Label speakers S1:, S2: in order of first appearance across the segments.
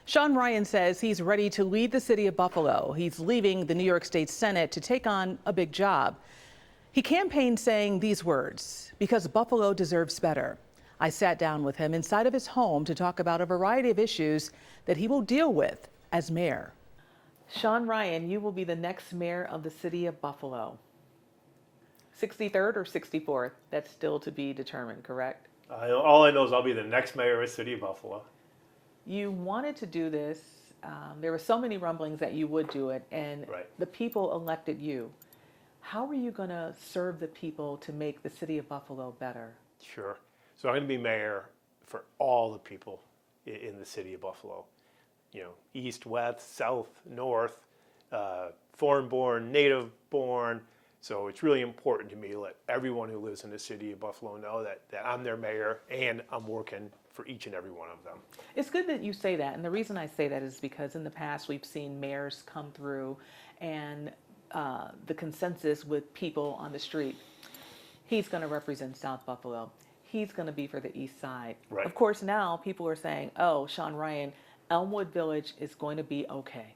S1: Sean Ryan says he's ready to lead the city of Buffalo. He's leaving the New York State Senate to take on a big job. He campaigned saying these words, "Because Buffalo deserves better." I sat down with him inside of his home to talk about a variety of issues that he will deal with as mayor. Sean Ryan, you will be the next mayor of the city of Buffalo. 63rd or 64th? That's still to be determined, correct?
S2: All I know is I'll be the next mayor of the city of Buffalo.
S1: You wanted to do this. There were so many rumblings that you would do it, and
S2: Right.
S1: the people elected you. How are you going to serve the people to make the city of Buffalo better?
S2: Sure. So I'm going to be mayor for all the people in the city of Buffalo. You know, east, west, south, north, foreign-born, native-born. So it's really important to me to let everyone who lives in the city of Buffalo know that I'm their mayor and I'm working for each and every one of them.
S1: It's good that you say that, and the reason I say that is because in the past we've seen mayors come through and the consensus with people on the street, he's going to represent South Buffalo. He's going to be for the east side.
S2: Right.
S1: Of course, now people are saying, oh, Sean Ryan, Elmwood Village is going to be okay.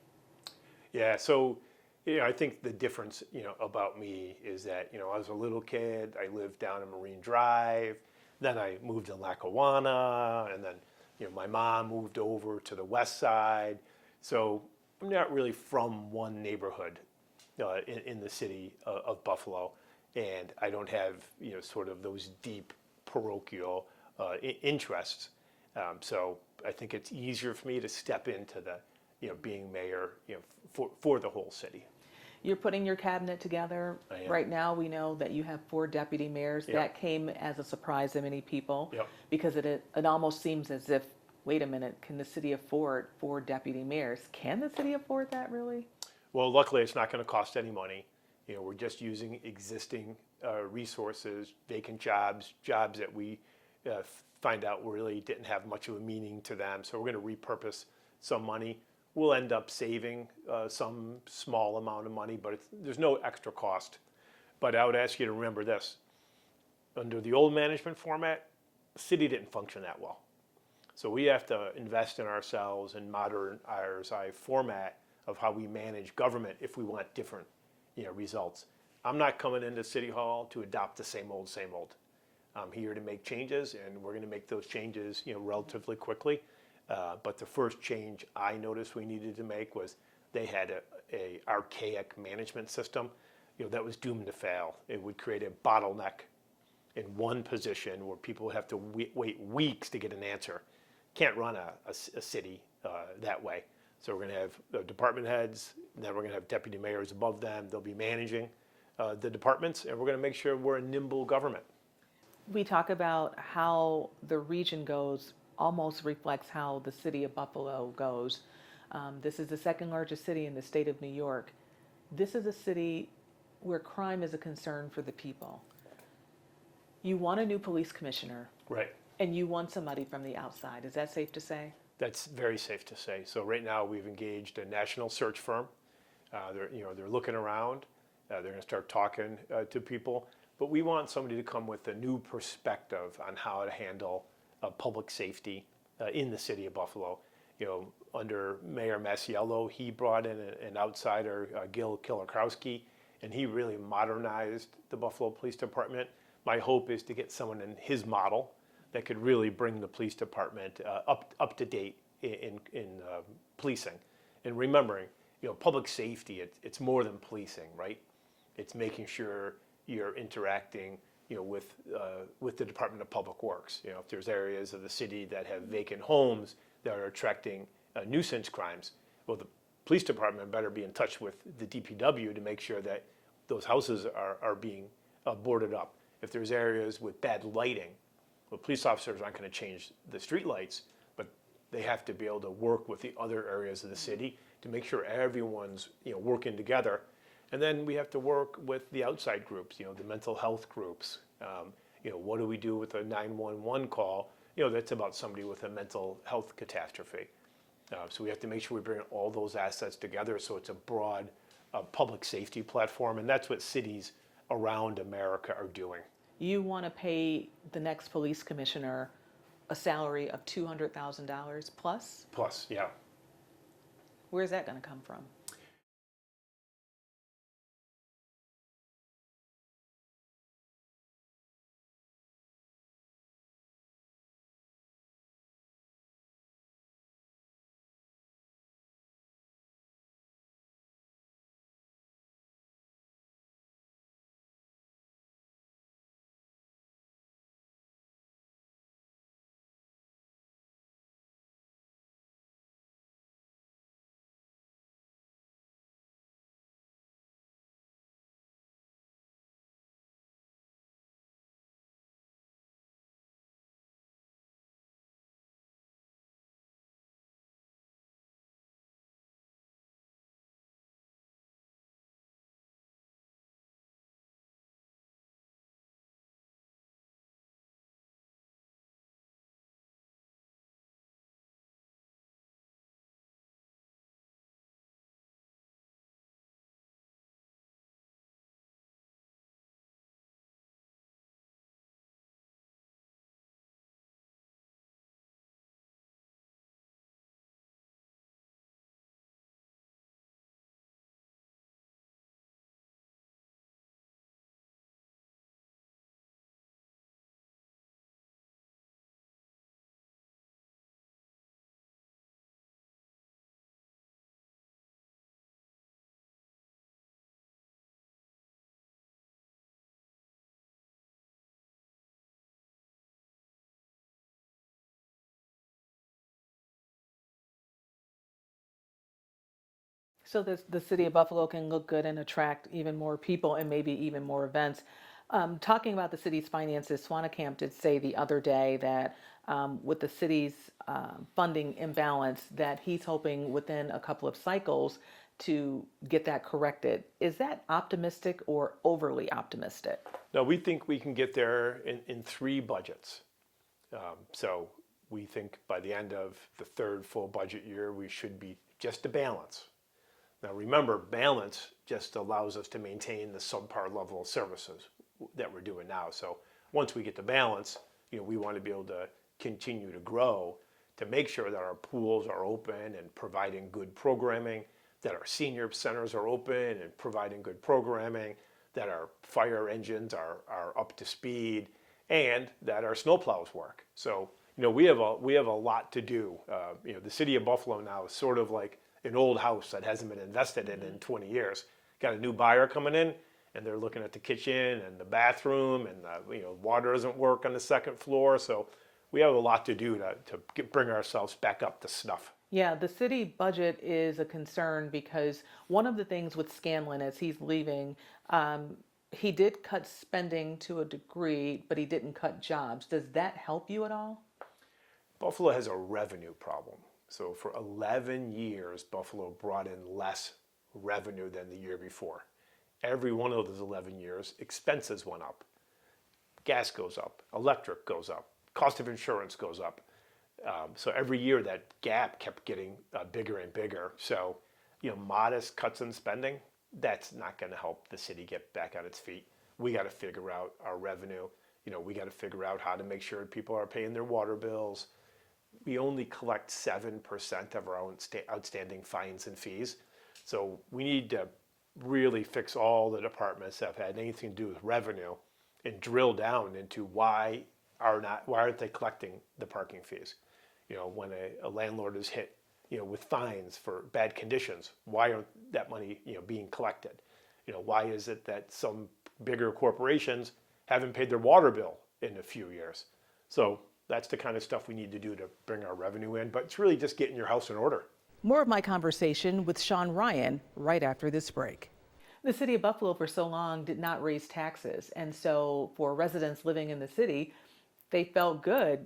S2: Yeah, so I think the difference, about me is that, I was a little kid, I lived down in Marine Drive, then I moved to Lackawanna, and then, my mom moved over to the west side. So I'm not really from one neighborhood in the city of Buffalo, and I don't have, sort of those deep parochial interests. So I think it's easier for me to step into the, being mayor, for the whole city.
S1: You're putting your cabinet together. Right now, we know that you have 4 deputy mayors.
S2: Yep.
S1: That came as a surprise to many people.
S2: Yep.
S1: Because it almost seems as if, wait a minute, can the city afford 4 deputy mayors? Can the city afford that, really?
S2: Well, luckily, it's not going to cost any money. We're just using existing resources, vacant jobs that we find out really didn't have much of a meaning to them. So we're going to repurpose some money. We'll end up saving some small amount of money, but there's no extra cost. But I would ask you to remember this. Under the old management format, the city didn't function that well. So we have to invest in ourselves and modernize our format of how we manage government if we want different results. I'm not coming into City Hall to adopt the same old, same old. I'm here to make changes, and we're going to make those changes relatively quickly. But the first change I noticed we needed to make was they had a archaic management system that was doomed to fail. It would create a bottleneck in one position where people would have to wait weeks to get an answer. Can't run a city that way. So we're going to have department heads, and then we're going to have deputy mayors above them. They'll be managing the departments, and we're going to make sure we're a nimble government.
S1: We talk about how the region goes almost reflects how the city of Buffalo goes. This is the second largest city in the state of New York. This is a city where crime is a concern for the people. You want a new police commissioner.
S2: Right.
S1: And you want somebody from the outside. Is that safe to say?
S2: That's very safe to say. So right now we've engaged a national search firm. They're looking around. They're going to start talking to people. But we want somebody to come with a new perspective on how to handle public safety in the city of Buffalo. Under Mayor Masiello, he brought in an outsider, Gil Kilakowski, and he really modernized the Buffalo Police Department. My hope is to get someone in his model that could really bring the police department up to date in policing. And remembering, public safety, it's more than policing, right? It's making sure you're interacting with the Department of Public Works. If there's areas of the city that have vacant homes that are attracting nuisance crimes, well, the police department better be in touch with the DPW to make sure that those houses are being boarded up. If there's areas with bad lighting, well, police officers aren't going to change the street lights, but they have to be able to work with the other areas of the city to make sure everyone's working together. And then we have to work with the outside groups, the mental health groups. What do we do with a 911 call? That's about somebody with a mental health catastrophe. So we have to make sure we bring all those assets together so it's a broad public safety platform, and that's what cities around America are doing.
S1: You want to pay the next police commissioner a salary of $200,000 plus?
S2: Plus, yeah.
S1: Where's that going to come from? So the city of Buffalo can look good and attract even more people and maybe even more events. Talking about the city's finances, Swannekamp did say the other day that with the city's funding imbalance, that he's hoping within a couple of cycles to get that corrected. Is that optimistic or overly optimistic?
S2: No, we think we can get there in 3 budgets. So we think by the end of the 3rd full budget year, we should be just a balance. Now remember, balance just allows us to maintain the subpar level of services that we're doing now. So once we get to balance, we want to be able to continue to grow to make sure that our pools are open and providing good programming, that our senior centers are open and providing good programming, that our fire engines are up to speed, and that our snowplows work. So we have a lot to do. The city of Buffalo now is sort of like an old house that hasn't been invested in 20 years. Got a new buyer coming in, and they're looking at the kitchen and the bathroom, and the water doesn't work on the 2nd floor. So we have a lot to do to bring ourselves back up to snuff.
S1: Yeah, the city budget is a concern because one of the things with Scanlon as he's leaving, he did cut spending to a degree, but he didn't cut jobs. Does that help you at all?
S2: Buffalo has a revenue problem. So for 11 years, Buffalo brought in less revenue than the year before. Every one of those 11 years, expenses went up. Gas goes up, electric goes up, cost of insurance goes up. So every year that gap kept getting bigger and bigger. So, modest cuts in spending, that's not going to help the city get back on its feet. We got to figure out our revenue. We got to figure out how to make sure people are paying their water bills. We only collect 7% of our own outstanding fines and fees. So we need to really fix all the departments that have had anything to do with revenue and drill down into why aren't they collecting the parking fees? When a landlord is hit, with fines for bad conditions, why aren't that money, being collected? Why is it that some bigger corporations haven't paid their water bill in a few years? So that's the kind of stuff we need to do to bring our revenue in, but it's really just getting your house in order.
S1: More of my conversation with Sean Ryan right after this break. The city of Buffalo for so long did not raise taxes, and so for residents living in the city, they felt good,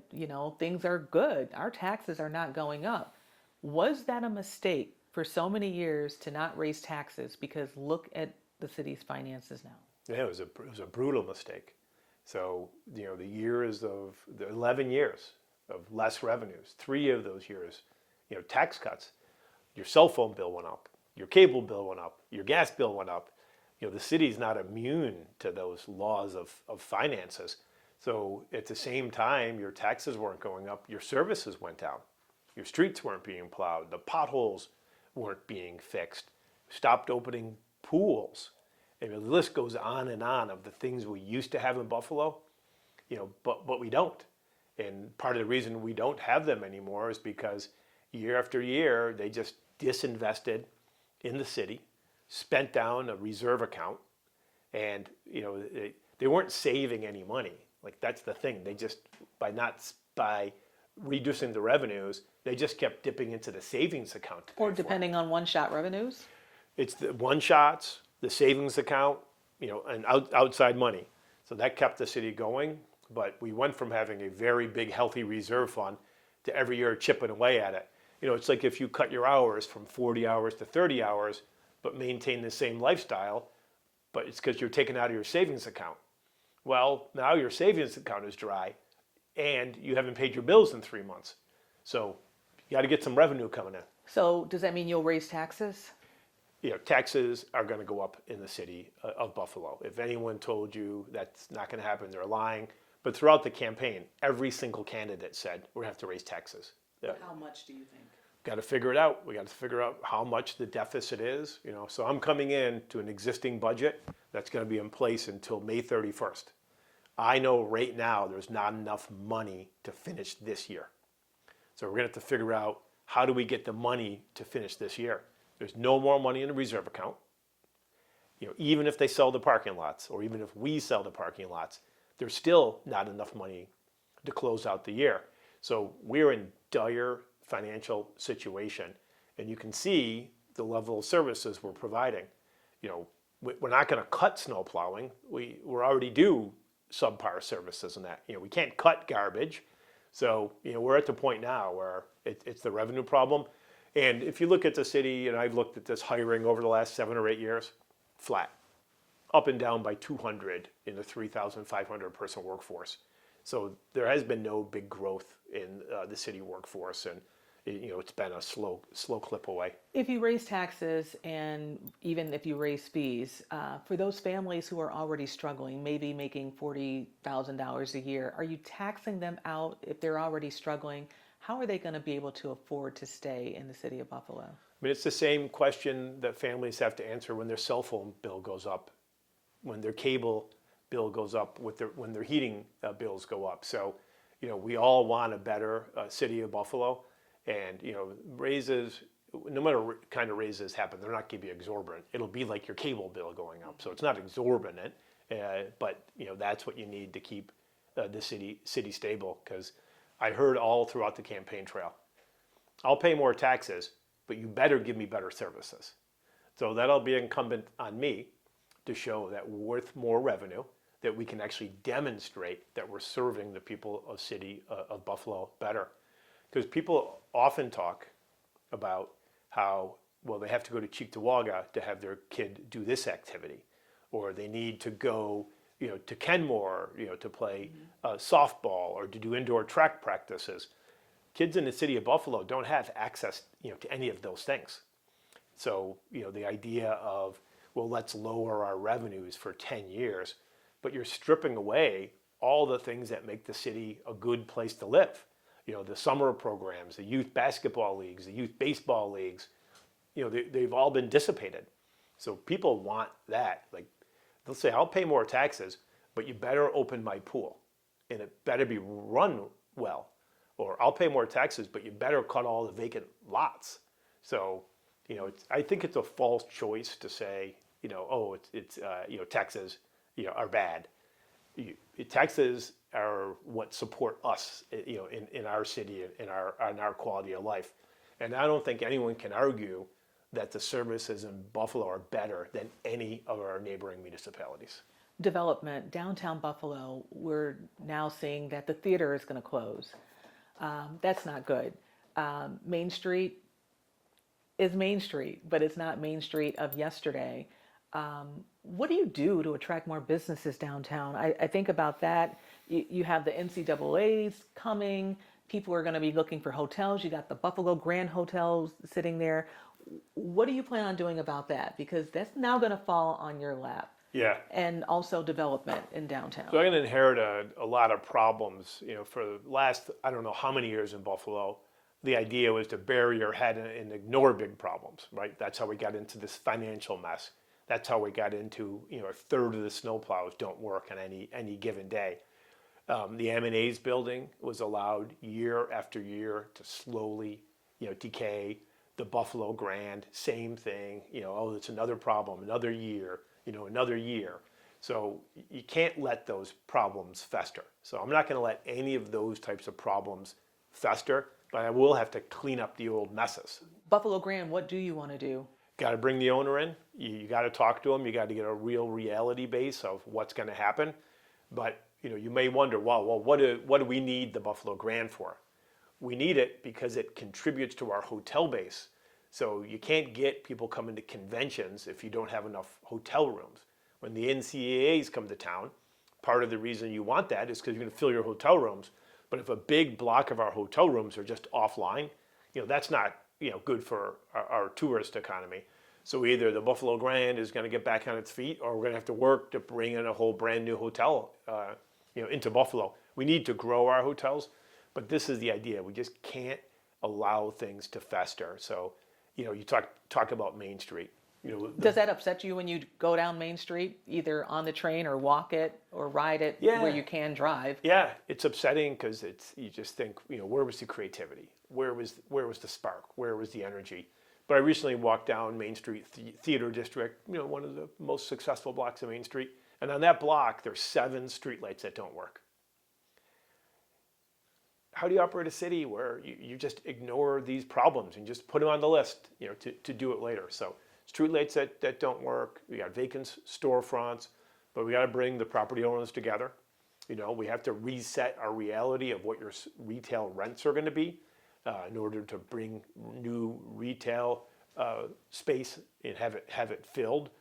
S1: things are good. Our taxes are not going up. Was that a mistake for so many years to not raise taxes? Because look at the city's finances now.
S2: Yeah, it was a brutal mistake. So, the years of the 11 years of less revenues, 3 of those years, tax cuts, your cell phone bill went up, your cable bill went up, your gas bill went up. The city's not immune to those laws of finances. So at the same time, your taxes weren't going up, your services went down. Your streets weren't being plowed, the potholes weren't being fixed. Stopped opening pools. I mean, the list goes on and on of the things we used to have in Buffalo, but we don't. And part of the reason we don't have them anymore is because year after year, they just disinvested in the city, spent down a reserve account, and they weren't saving any money. Like, that's the thing. They just, by reducing the revenues, they just kept dipping into the savings account to pay
S1: Or
S2: for it.
S1: depending on one-shot revenues?
S2: It's the one-shots, the savings account, and outside money. So that kept the city going. But we went from having a very big, healthy reserve fund to every year chipping away at it. It's like if you cut your hours from 40 hours to 30 hours, but maintain the same lifestyle, but it's because you're taking out of your savings account. Well, now your savings account is dry, and you haven't paid your bills in 3 months. So you got to get some revenue coming in.
S1: So does that mean you'll raise taxes?
S2: Taxes are going to go up in the city of Buffalo. If anyone told you that's not going to happen, they're lying. But throughout the campaign, every single candidate said, we're going to have to raise taxes.
S1: How much do you think?
S2: Got to figure it out. We got to figure out how much the deficit is. So I'm coming in to an existing budget that's going to be in place until May 31st. I know right now there's not enough money to finish this year. So we're going to have to figure out, how do we get the money to finish this year? There's no more money in the reserve account. Even if they sell the parking lots, or even if we sell the parking lots, there's still not enough money to close out the year. So we're in dire financial situation, and you can see the level of services we're providing. We're not going to cut snow plowing. We're already due subpar services in that. We can't cut garbage. So we're at the point now where it's the revenue problem. And if you look at the city, and I've looked at this hiring over the last 7 or 8 years, flat, up and down by 200 in the 3,500 person workforce. So there has been no big growth in the city workforce, and it's been a slow clip away.
S1: If you raise taxes, and even if you raise fees, for those families who are already struggling, maybe making $40,000 a year, are you taxing them out if they're already struggling? How are they going to be able to afford to stay in the city of Buffalo?
S2: I mean, it's the same question that families have to answer when their cell phone bill goes up, when their cable bill goes up, when their heating bills go up. So, we all want a better city of Buffalo, and raises, no matter what kind of raises happen, they're not going to be exorbitant. It'll be like your cable bill going up, so it's not exorbitant, but that's what you need to keep the city stable. Because I heard all throughout the campaign trail, I'll pay more taxes, but you better give me better services. So that'll be incumbent on me to show that we're worth more revenue, that we can actually demonstrate that we're serving the people of city of Buffalo better. Because people often talk about how, well, they have to go to Cheektowaga to have their kid do this activity, or they need to go to Kenmore to play softball, or to do indoor track practices. Kids in the city of Buffalo don't have access to any of those things. So the idea of, well, let's lower our revenues for 10 years, but you're stripping away all the things that make the city a good place to live. The summer programs, the youth basketball leagues, the youth baseball leagues, they've all been dissipated. So people want that. Like, they'll say, I'll pay more taxes, but you better open my pool, and it better be run well. Or I'll pay more taxes, but you better cut all the vacant lots. So, I think it's a false choice to say, taxes, are bad. Taxes are what support us, in our city, in our quality of life. And I don't think anyone can argue that the services in Buffalo are better than any of our neighboring municipalities.
S1: Development, downtown Buffalo, we're now seeing that the theater is going to close. That's not good. Main Street is Main Street, but it's not Main Street of yesterday. What do you do to attract more businesses downtown? I think about that. You have the NCAA's coming. People are going to be looking for hotels. You got the Buffalo Grand Hotels sitting there. What do you plan on doing about that? Because that's now going to fall on your lap.
S2: Yeah.
S1: And also development in downtown.
S2: So I'm going to inherit a lot of problems, for the last, I don't know how many years in Buffalo, the idea was to bury your head and ignore big problems, right? That's how we got into this financial mess. That's how we got into, a third of the snowplows don't work on any given day. The M&A's building was allowed year after year to slowly, decay. The Buffalo Grand, same thing. Oh, it's another problem, another year, another year. So you can't let those problems fester. So I'm not going to let any of those types of problems fester, but I will have to clean up the old messes.
S1: Buffalo Grand, what do you want to do?
S2: Got to bring the owner in. You got to talk to him. You got to get a real reality base of what's going to happen. But you may wonder, well, what do we need the Buffalo Grand for? We need it because it contributes to our hotel base. So you can't get people coming to conventions if you don't have enough hotel rooms. When the NCAAs come to town, part of the reason you want that is because you're going to fill your hotel rooms. But if a big block of our hotel rooms are just offline, that's not good for our tourist economy. So either the Buffalo Grand is going to get back on its feet, or we're going to have to work to bring in a whole brand new hotel into Buffalo. We need to grow our hotels, but this is the idea. We just can't allow things to fester. So you talk about Main Street.
S1: Does that upset you when you go down Main Street, either on the train or walk it or ride it where you can drive?
S2: Yeah, it's upsetting because you just think, where was the creativity? Where was the spark? Where was the energy? But I recently walked down Main Street Theater District, one of the most successful blocks of Main Street. And on that block, there's 7 streetlights that don't work. How do you operate a city where you just ignore these problems and just put them on the list, to do it later? So streetlights that don't work, we got vacant storefronts, but we got to bring the property owners together. We have to reset our reality of what your retail rents are going to be in order to bring new retail space and have it filled.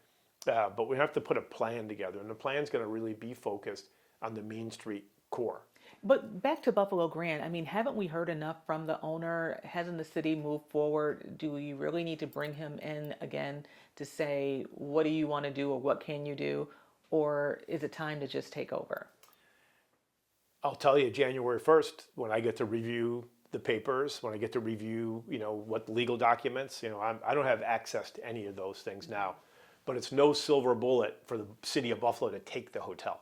S2: But we have to put a plan together, and the plan's going to really be focused on the Main Street core.
S1: But back to Buffalo Grand, haven't we heard enough from the owner? Hasn't the city moved forward? Do we really need to bring him in again to say, what do you want to do or what can you do? Or is it time to just take over?
S2: I'll tell you, January 1st, when I get to review the papers, when I get to review, what legal documents, I don't have access to any of those things now. But it's no silver bullet for the city of Buffalo to take the hotel,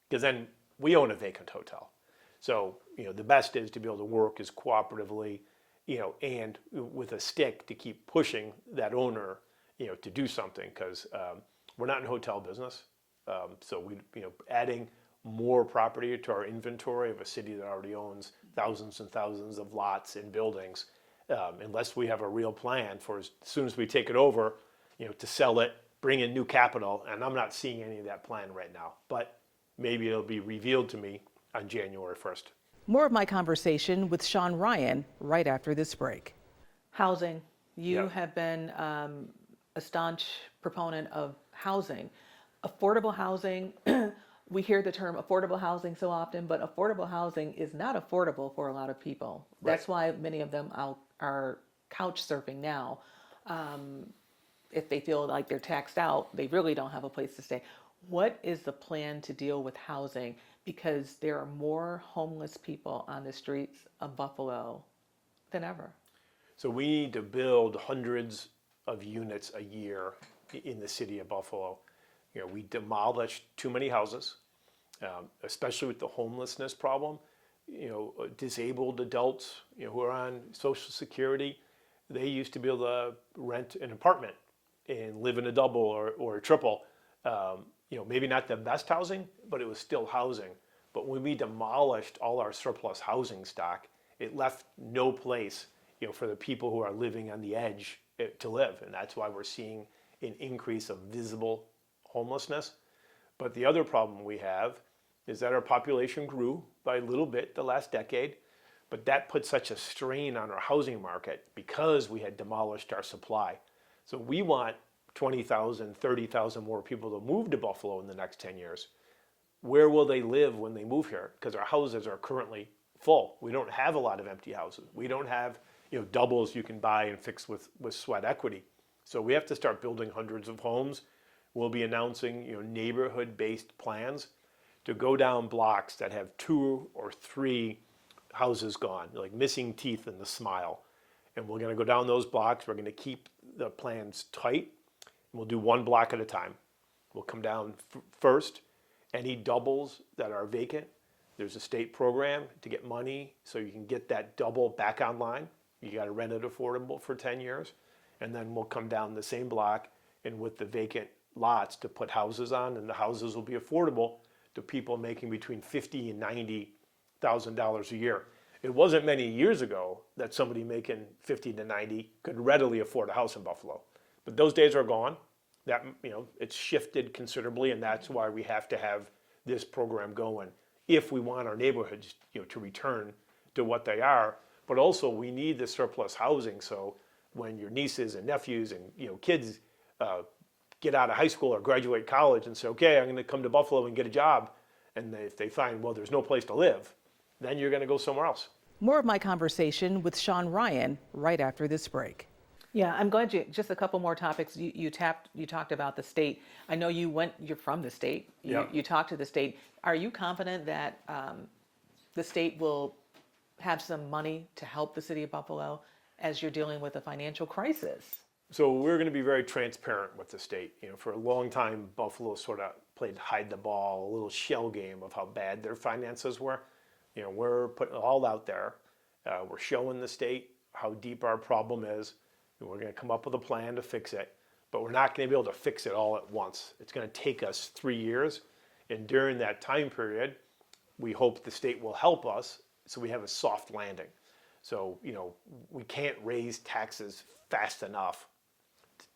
S2: because then we own a vacant hotel. So, the best is to be able to work as cooperatively, and with a stick to keep pushing that owner, to do something, because we're not in hotel business. So we, adding more property to our inventory of a city that already owns thousands and thousands of lots and buildings, unless we have a real plan for as soon as we take it over, to sell it, bring in new capital, and I'm not seeing any of that plan right now. But maybe it'll be revealed to me on January 1st.
S1: More of my conversation with Sean Ryan right after this break. Housing. You have been a staunch proponent of housing. Affordable housing, we hear the term affordable housing so often, but affordable housing is not affordable for a lot of people.
S2: Right.
S1: That's why many of them are couch surfing now. If they feel like they're taxed out, they really don't have a place to stay. What is the plan to deal with housing? Because there are more homeless people on the streets of Buffalo than ever.
S2: So we need to build hundreds of units a year in the city of Buffalo. We demolish too many houses, especially with the homelessness problem. Disabled adults, who are on Social Security, they used to be able to rent an apartment and live in a double or a triple. Maybe not the best housing, but it was still housing. But when we demolished all our surplus housing stock, it left no place, for the people who are living on the edge to live. And that's why we're seeing an increase of visible homelessness. But the other problem we have is that our population grew by a little bit the last decade, but that put such a strain on our housing market because we had demolished our supply. So we want 20,000, 30,000 more people to move to Buffalo in the next 10 years. Where will they live when they move here? Because our houses are currently full. We don't have a lot of empty houses. We don't have doubles you can buy and fix with sweat equity. So we have to start building hundreds of homes. We'll be announcing neighborhood-based plans to go down blocks that have 2 or 3 houses gone, like missing teeth in the smile. And we're going to go down those blocks. We're going to keep the plans tight. And we'll do one block at a time. We'll come down first. Any doubles that are vacant, there's a state program to get money so you can get that double back online. You got to rent it affordable for 10 years. And then we'll come down the same block and with the vacant lots to put houses on, and the houses will be affordable to people making between $50,000 and $90,000 a year. It wasn't many years ago that somebody making 50 to 90 could readily afford a house in Buffalo. But those days are gone. That, it's shifted considerably, and that's why we have to have this program going if we want our neighborhoods, to return to what they are. But also we need the surplus housing, so when your nieces and nephews and kids get out of high school or graduate college and say, okay, I'm going to come to Buffalo and get a job, and if they find, well, there's no place to live, then you're going to go somewhere else.
S1: More of my conversation with Sean Ryan right after this break. Yeah, I'm glad just a couple more topics. You talked about the state. I know you're from the state. You talked to the state. Are you confident that the state will have some money to help the city of Buffalo as you're dealing with a financial crisis?
S2: So we're going to be very transparent with the state. For a long time, Buffalo sort of played hide the ball, a little shell game of how bad their finances were. We're putting it all out there. We're showing the state how deep our problem is. And we're going to come up with a plan to fix it. But we're not going to be able to fix it all at once. It's going to take us 3 years. And during that time period, we hope the state will help us so we have a soft landing. So, we can't raise taxes fast enough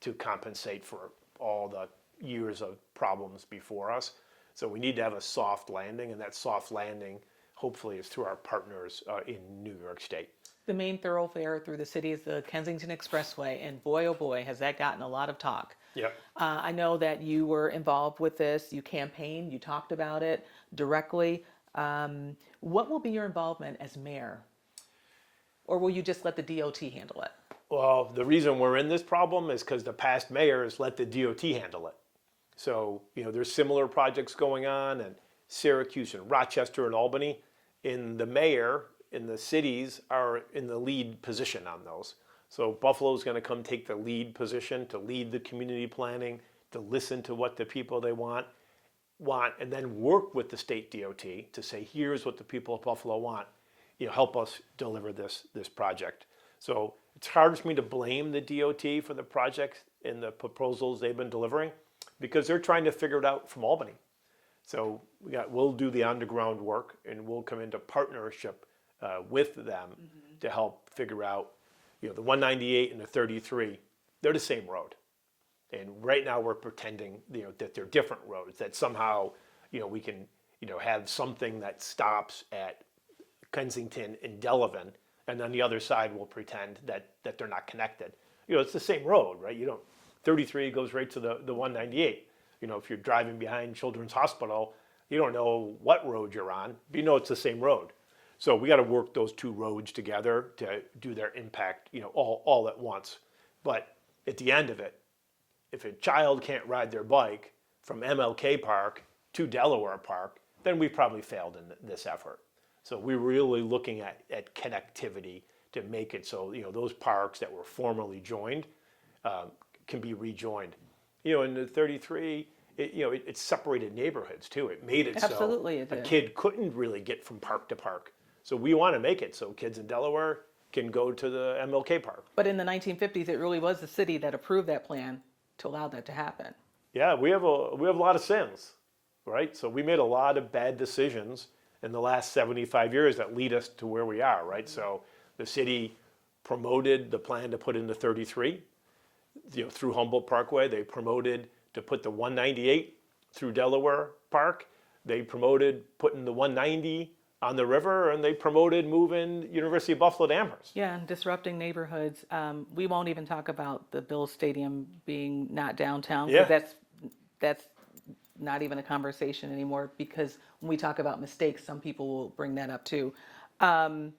S2: to compensate for all the years of problems before us. So we need to have a soft landing, and that soft landing hopefully is through our partners in New York State.
S1: The main thoroughfare through the city is the Kensington Expressway, and boy, oh boy, has that gotten a lot of talk.
S2: Yep.
S1: I know that you were involved with this, you campaigned, you talked about it directly. What will be your involvement as mayor? Or will you just let the DOT handle it?
S2: Well, the reason we're in this problem is because the past mayors let the DOT handle it. So, there's similar projects going on in Syracuse and Rochester and Albany, and the mayor in the cities are in the lead position on those. So Buffalo's going to come take the lead position to lead the community planning, to listen to what the people they want, and then work with the state DOT to say, here's what the people of Buffalo want. Help us deliver this project. So it's hard for me to blame the DOT for the project and the proposals they've been delivering because they're trying to figure it out from Albany. So we'll do the underground work, and we'll come into partnership with them to help figure out, the 198 and the 33, they're the same road. And right now we're pretending, that they're different roads, that somehow, we can, have something that stops at Kensington and Delavan, and on the other side we'll pretend that they're not connected. It's the same road, right? 33 goes right to the 198. If you're driving behind Children's Hospital, you don't know what road you're on, but it's the same road. So we got to work those two roads together to do their impact, all at once. But at the end of it, if a child can't ride their bike from MLK Park to Delaware Park, then we probably failed in this effort. So we're really looking at connectivity to make it so, those parks that were formerly joined can be rejoined. In the 33, it separated neighborhoods too. It made it
S1: Absolutely,
S2: so
S1: it did.
S2: A kid couldn't really get from park to park. So we want to make it so kids in Delaware can go to the MLK Park.
S1: But in the 1950s, it really was the city that approved that plan to allow that to happen.
S2: Yeah, we have a lot of sins, right? So we made a lot of bad decisions in the last 75 years that lead us to where we are, right? So the city promoted the plan to put in the 33, through Humboldt Parkway. They promoted to put the 198 through Delaware Park. They promoted putting the 190 on the river, and they promoted moving University of Buffalo to Amherst.
S1: Yeah, and disrupting neighborhoods. We won't even talk about the Bills Stadium being not downtown.
S2: Yeah.
S1: That's not even a conversation anymore, because when we talk about mistakes, some people will bring that up too. And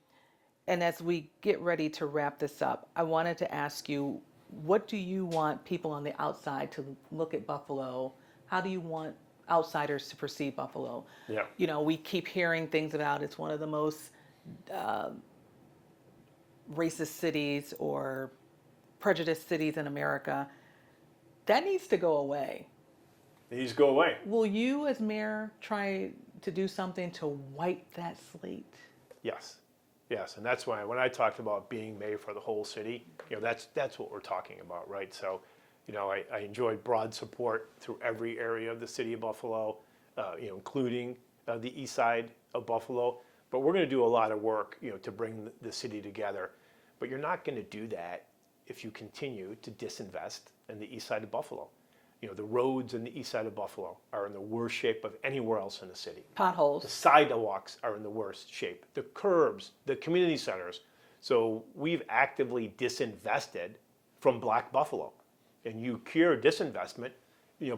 S1: as we get ready to wrap this up, I wanted to ask you, what do you want people on the outside to look at Buffalo? How do you want outsiders to perceive Buffalo?
S2: Yeah.
S1: We keep hearing things about it's one of the most racist cities or prejudiced cities in America. That needs to go away.
S2: It needs to go away.
S1: Will you, as mayor, try to do something to wipe that slate?
S2: Yes, yes, and that's why when I talked about being mayor for the whole city, that's what we're talking about, right? So, I enjoyed broad support through every area of the city of Buffalo, including the east side of Buffalo. But we're going to do a lot of work, to bring the city together. But you're not going to do that if you continue to disinvest in the east side of Buffalo. The roads in the east side of Buffalo are in the worst shape of anywhere else in the city. The
S1: Potholes.
S2: sidewalks are in the worst shape. The curbs, the community centers. So we've actively disinvested from Black Buffalo. And you cure disinvestment,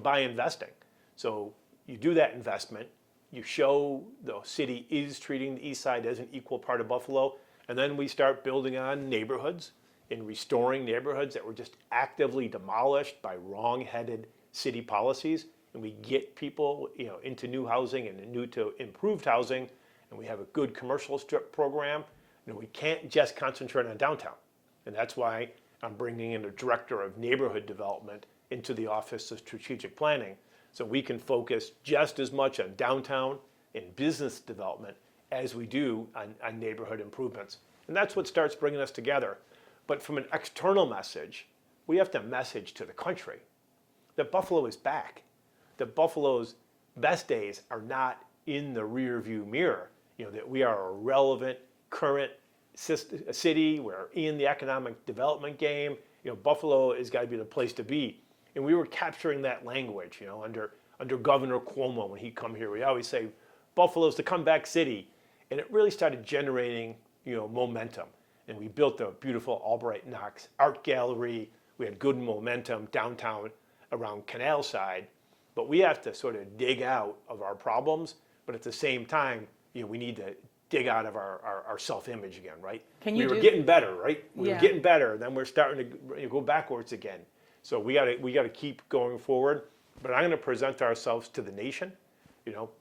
S2: by investing. So you do that investment, you show the city is treating the east side as an equal part of Buffalo, and then we start building on neighborhoods and restoring neighborhoods that were just actively demolished by wrong-headed city policies, and we get people, into new housing and new to improved housing, and we have a good commercial strip program. We can't just concentrate on downtown, and that's why I'm bringing in a director of neighborhood development into the Office of Strategic Planning, so we can focus just as much on downtown and business development as we do on neighborhood improvements, and that's what starts bringing us together. But from an external message, we have to message to the country that Buffalo is back, that Buffalo's best days are not in the rear view mirror, that we are a relevant, current city, we're in the economic development game, Buffalo has got to be the place to be. And we were capturing that language, under Governor Cuomo when he come here. We always say, Buffalo's the comeback city. And it really started generating, momentum. And we built a beautiful Albright Knox art gallery. We had good momentum downtown around Canal Side. But we have to sort of dig out of our problems. But at the same time, we need to dig out of our self-image again, right? We were getting better, right? We were getting better. Then we're starting to go backwards again. So we got to keep going forward. But I'm going to present ourselves to the nation.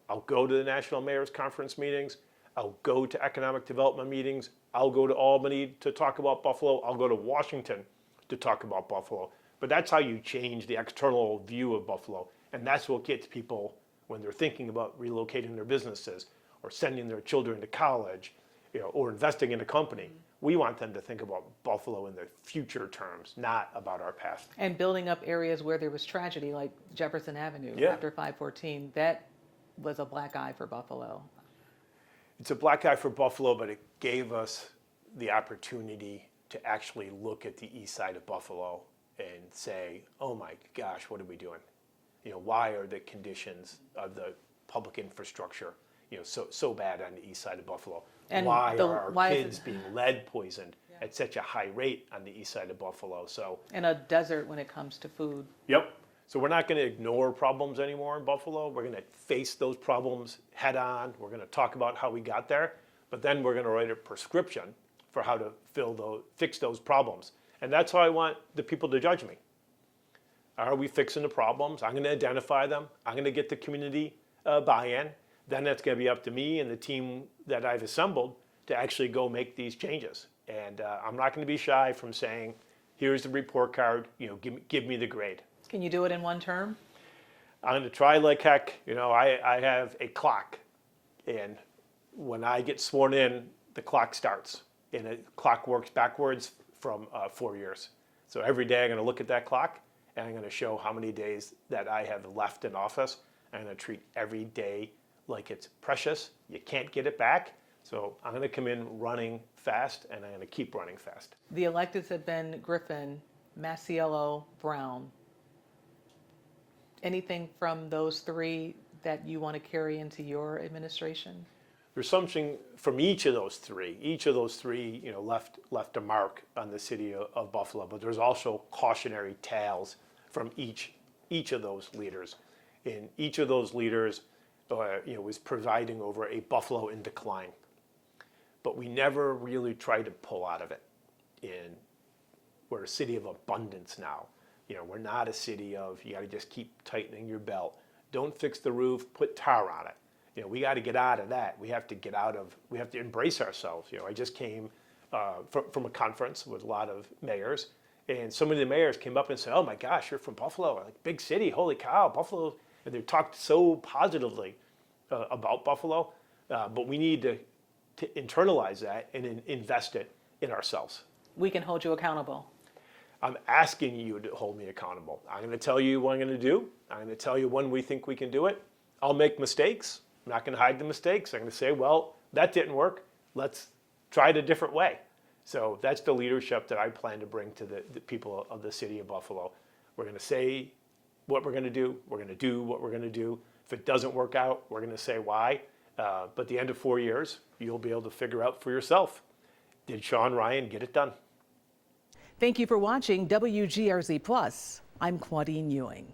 S2: I'll go to the National Mayor's Conference meetings. I'll go to economic development meetings. I'll go to Albany to talk about Buffalo. I'll go to Washington to talk about Buffalo. But that's how you change the external view of Buffalo. And that's what gets people when they're thinking about relocating their businesses or sending their children to college, or investing in a company. We want them to think about Buffalo in the future terms, not about our past.
S1: And building up areas where there was tragedy, like Jefferson Avenue after 514. That was a black eye for Buffalo.
S2: It's a black eye for Buffalo, but it gave us the opportunity to actually look at the east side of Buffalo and say, oh my gosh, what are we doing? Why are the conditions of the public infrastructure so bad on the east side of Buffalo? And why are our kids being lead poisoned at such a high rate on the east side of Buffalo? So
S1: in a desert when it comes to food.
S2: Yep. So we're not going to ignore problems anymore in Buffalo. We're going to face those problems head on. We're going to talk about how we got there, but then we're going to write a prescription for how to fix those problems. And that's how I want the people to judge me. Are we fixing the problems? I'm going to identify them. I'm going to get the community buy-in. Then that's going to be up to me and the team that I've assembled to actually go make these changes. And I'm not going to be shy from saying, here's the report card, give me the grade.
S1: Can you do it in one term?
S2: I'm going to try like heck. I have a clock. And when I get sworn in, the clock starts. And the clock works backwards from 4 years. So every day I'm going to look at that clock and I'm going to show how many days that I have left in office. I'm going to treat every day like it's precious. You can't get it back. So I'm going to come in running fast, and I'm going to keep running fast.
S1: The electeds have been Griffin, Masiello, Brown. Anything from those three that you want to carry into your administration?
S2: There's something from each of those three. Each of those three, left a mark on the city of Buffalo. But there's also cautionary tales from each of those leaders. And each of those leaders, was presiding over a Buffalo in decline. But we never really tried to pull out of it. We're a city of abundance now. We're not a city of, you got to just keep tightening your belt. Don't fix the roof, put tar on it. You know, we got to get out of that. We have to embrace ourselves. You know, I just came from a conference with a lot of mayors, and some of the mayors came up and said, "Oh my gosh, you're from Buffalo, like big city, holy cow, Buffalo." And they talked so positively about Buffalo, but we need to internalize that and invest it in ourselves.
S1: We can hold you accountable.
S2: I'm asking you to hold me accountable. I'm going to tell you what I'm going to do. I'm going to tell you when we think we can do it. I'll make mistakes. I'm not going to hide the mistakes. I'm going to say, well, that didn't work. Let's try it a different way. So that's the leadership that I plan to bring to the people of the city of Buffalo. We're going to say what we're going to do. We're going to do what we're going to do. If it doesn't work out, we're going to say why. But at the end of 4 years, you'll be able to figure out for yourself, did Sean Ryan get it done?
S1: Thank you for watching WGRZ Plus. I'm Claudine Ewing.